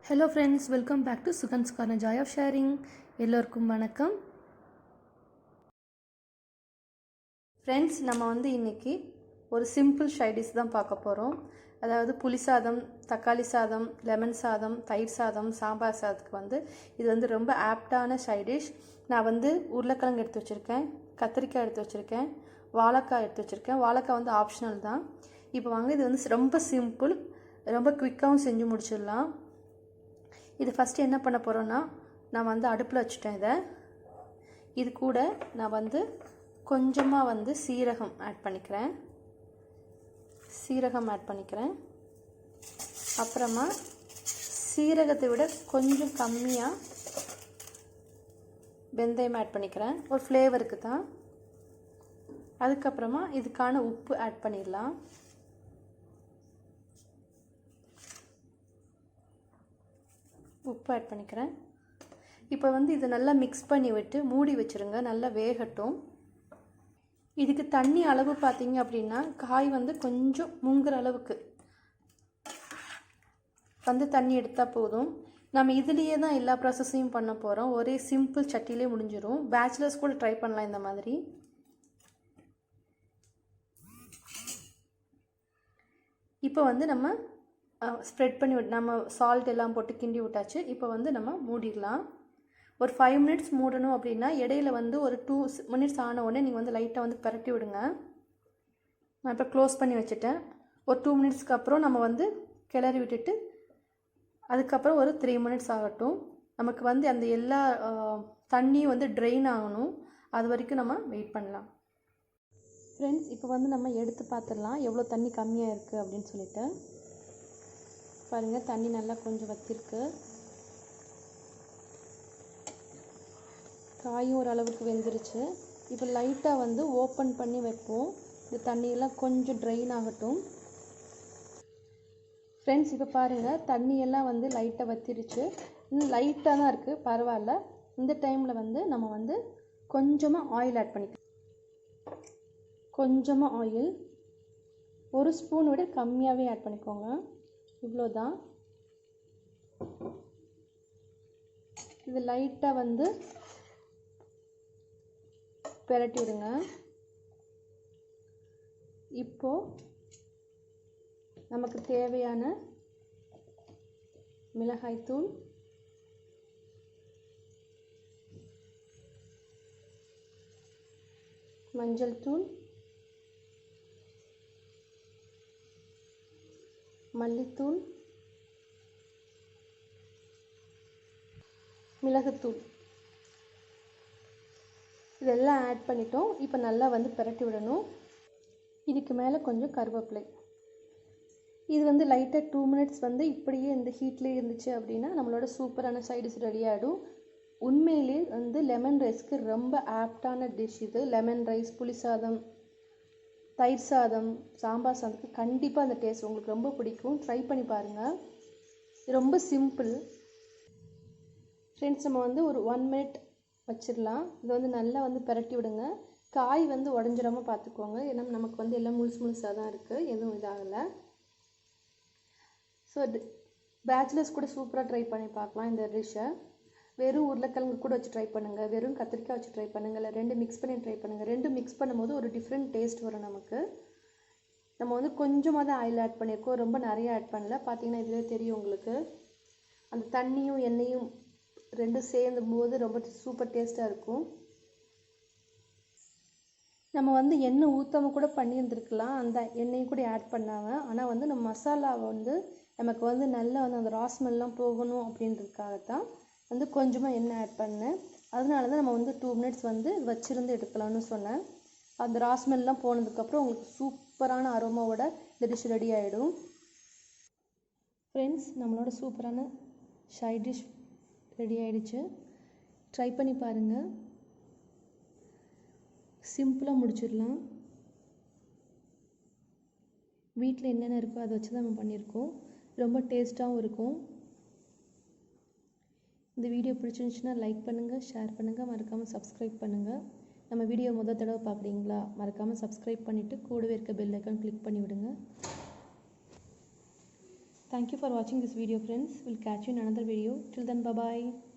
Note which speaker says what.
Speaker 1: Hello friends, welcome back to SUGAN'S corner, joy of sharing. எல்லோருக்கும் வணக்கம். Friends, நம்ம இன்னைக்கு ஒரு சிம்பிள் சைடிஷ் தான் பார்க்க போகிறோம். அதாவது புளி சாதம், தக்காளி சாதம், லெமன் சாதம், தயிர் சாதம், சாம்பார் சாதத்துக்கு இது ரொம்ப ஆப்டான சைடிஷ். நான் உருளைக்கிழங்கு எடுத்து வச்சுருக்கேன், கத்திரிக்காய் எடுத்து வச்சுருக்கேன், வாழைக்காய் எடுத்து வச்சுருக்கேன். வாழைக்காய் ஆப்ஷனல் தான். இப்போ வாங்க, இது ரொம்ப சிம்பிள், ரொம்ப குவிக்காகவும் செஞ்சு முடிச்சிடலாம். இது ஃபஸ்ட்டு என்ன பண்ண போகிறோன்னா, நான் அடுப்பில் வச்சுட்டேன். இது கூட நான் கொஞ்சமாக சீரகம் ஆட் பண்ணிக்கிறேன். அப்புறமா சீரகத்தை விட கொஞ்சம் கம்மியாக வெந்தயம் ஆட் பண்ணிக்கிறேன், ஒரு ஃப்ளேவருக்கு தான். அதுக்கப்புறமா இதுக்கான உப்பு ஆட் பண்ணிடலாம். உப்பு ஆட் பண்ணிக்கிறேன். இப்போ இதை நல்லா மிக்ஸ் பண்ணி விட்டு மூடி வச்சுருங்க, நல்லா வேகட்டும். இதுக்கு தண்ணி அளவு பார்த்தீங்க அப்படின்னா, காய் கொஞ்சம் முங்குற அளவுக்கு தண்ணி எடுத்தால் போதும். நம்ம இதுலேயே தான் எல்லா ப்ராசஸையும் பண்ண போகிறோம். ஒரே சிம்பிள் சட்டிலே முடிஞ்சிடும். பேச்சுலர்ஸ் கூட ட்ரை பண்ணலாம் இந்த மாதிரி. இப்போ நம்ம ஸ்ப்ரெட் பண்ணி விட்டு நம்ம சால்ட் எல்லாம் போட்டு கிண்டி விட்டாச்சு. இப்போ நம்ம மூடிடலாம். ஒரு 5 மினிட்ஸ் மூடணும். அப்படின்னா இடையில ஒரு 2 மினிட்ஸ் ஆன உடனே நீங்கள் லைட்டாக பரட்டி விடுங்க. நான் இப்போ க்ளோஸ் பண்ணி வச்சுட்டேன். ஒரு 2 மினிட்ஸ்க்கு அப்புறம் நம்ம கிளறி விட்டுட்டு அதுக்கப்புறம் ஒரு 3 மினிட்ஸ் ஆகட்டும். நமக்கு அந்த எல்லா தண்ணியும் ட்ரெயின் ஆகணும். அது வரைக்கும் நம்ம வெயிட் பண்ணலாம். ஃப்ரெண்ட்ஸ், இப்போ நம்ம எடுத்து பார்த்துடலாம் எவ்வளோ தண்ணி கம்மியாக இருக்குது அப்படின்னு சொல்லிட்டு. பாருங்கள், தண்ணி நல்லா கொஞ்சம் வற்றிருக்கு. காயும் ஓரளவுக்கு வெந்துருச்சு. இப்போ லைட்டாக ஓப்பன் பண்ணி வைப்போம். இந்த தண்ணியெல்லாம் கொஞ்சம் ட்ரெயின் ஆகட்டும். ஃப்ரெண்ட்ஸ், இப்போ பாருங்கள், தண்ணியெல்லாம் லைட்டாக வற்றிருச்சு. இன்னும் லைட்டாக தான் இருக்குது, பரவாயில்ல. இந்த டைமில் நம்ம கொஞ்சமாக ஆயில் ஆட் பண்ணிக்கலாம். கொஞ்சமாக ஆயில், 1 ஸ்பூன் விட கம்மியாகவே ஆட் பண்ணிக்கோங்க. இவ்வளோதான். இது லைட்டாக பெரட்டி விடுங்க. இப்போது நமக்கு தேவையான மிளகாய்த்தூள், மஞ்சள் தூள், மல்லித்தூள், மிளகுத்தூள் இதெல்லாம் ஆட் பண்ணிட்டோம். இப்போ நல்லா பெரட்டி விடணும். இதுக்கு மேலே கொஞ்சம் கருவேப்பிலை. இது லைட்டாக 2 மினிட்ஸ் இப்படியே இந்த ஹீட்லேயே இருந்துச்சு அப்படின்னா நம்மளோட சூப்பரான சைடிஷ் ரெடி ஆகிடும். உண்மையிலே லெமன் ரைஸ்க்கு ரொம்ப ஆப்டான டிஷ் இது. லெமன் ரைஸ், புளி சாதம், தயிர் சாதம், சாம்பார் சாதத்துக்கு கண்டிப்பாக அந்த டேஸ்ட் உங்களுக்கு ரொம்ப பிடிக்கும். ட்ரை பண்ணி பாருங்கள். ரொம்ப சிம்பிள். ஃப்ரெண்ட்ஸ், நம்ம ஒரு 1 மினிட் வச்சிடலாம். இது நல்லா பெரட்டி விடுங்க. காய் உடஞ்சிடாமல் பார்த்துக்கோங்க. ஏன்னா நமக்கு எல்லாம் முழுசாக தான் இருக்குது, எதுவும் இதாகலை. ஸோ பேச்சுலர்ஸ் கூட சூப்பராக ட்ரை பண்ணி பார்க்கலாம் இந்த டிஷ்ஷை. வெறும் உருளைக்கிழங்கு கூட வச்சு ட்ரை பண்ணுங்கள், வெறும் கத்திரிக்காய் வச்சு ட்ரை பண்ணுங்கள், இல்லை 2 மிக்ஸ் பண்ணி ட்ரை பண்ணுங்கள். 2 மிக்ஸ் பண்ணும்போது ஒரு டிஃப்ரெண்ட் டேஸ்ட் வரும் நமக்கு. நம்ம கொஞ்சமாக தான் ஆயில் ஆட் பண்ணியிருக்கோம், ரொம்ப நிறைய ஆட் பண்ணல. பார்த்தீங்கன்னா இதுவே தெரியும் உங்களுக்கு. அந்த தண்ணியும் எண்ணெயும் ரெண்டும் சேர்ந்தும் போது ரொம்ப சூப்பர் டேஸ்ட்டாக இருக்கும். நம்ம எண்ணெய் ஊற்றாமல் கூட பண்ணியிருந்துருக்கலாம், அந்த எண்ணெயும் கூட ஆட் பண்ணாமல். ஆனால் நம்ம மசாலாவை நமக்கு நல்லா அந்த ராஸ்மெல்லாம் போகணும் அப்படின்றதுக்காகத்தான் கொஞ்சமாக எண்ணெய் ஆட் பண்ணேன். அதனால தான் நம்ம 2 மினிட்ஸ் வச்சுருந்து எடுக்கலாம்னு சொன்னேன். அந்த ராஸ்மெல்லாம் போனதுக்கப்புறம் உங்களுக்கு சூப்பரான அரோமாவோட இந்த டிஷ் ரெடி ஆகிடும். ஃப்ரெண்ட்ஸ், நம்மளோட சூப்பரான சைட் டிஷ் ரெடி ஆகிடுச்சு. ட்ரை பண்ணி பாருங்கள். சிம்பிளாக முடிச்சிடலாம். வீட்டில் என்னென்ன இருக்கோ அதை வச்சு தான் நம்ம பண்ணியிருக்கோம். ரொம்ப டேஸ்ட்டாகவும் இருக்கும். இந்த வீடியோ பிடிச்சிருந்துச்சுன்னா லைக் பண்ணுங்கள், ஷேர் பண்ணுங்கள், மறக்காமல் சப்ஸ்கிரைப் பண்ணுங்கள். நம்ம வீடியோ முதல் தடவை பார்க்குறீங்களா, மறக்காமல் சப்ஸ்கிரைப் பண்ணிவிட்டு கூடவே இருக்க பெல் ஐக்கான் கிளிக் பண்ணி விடுங்க. Thank you for watching this video, friends. We'll catch you in another video. Till then, bye bye.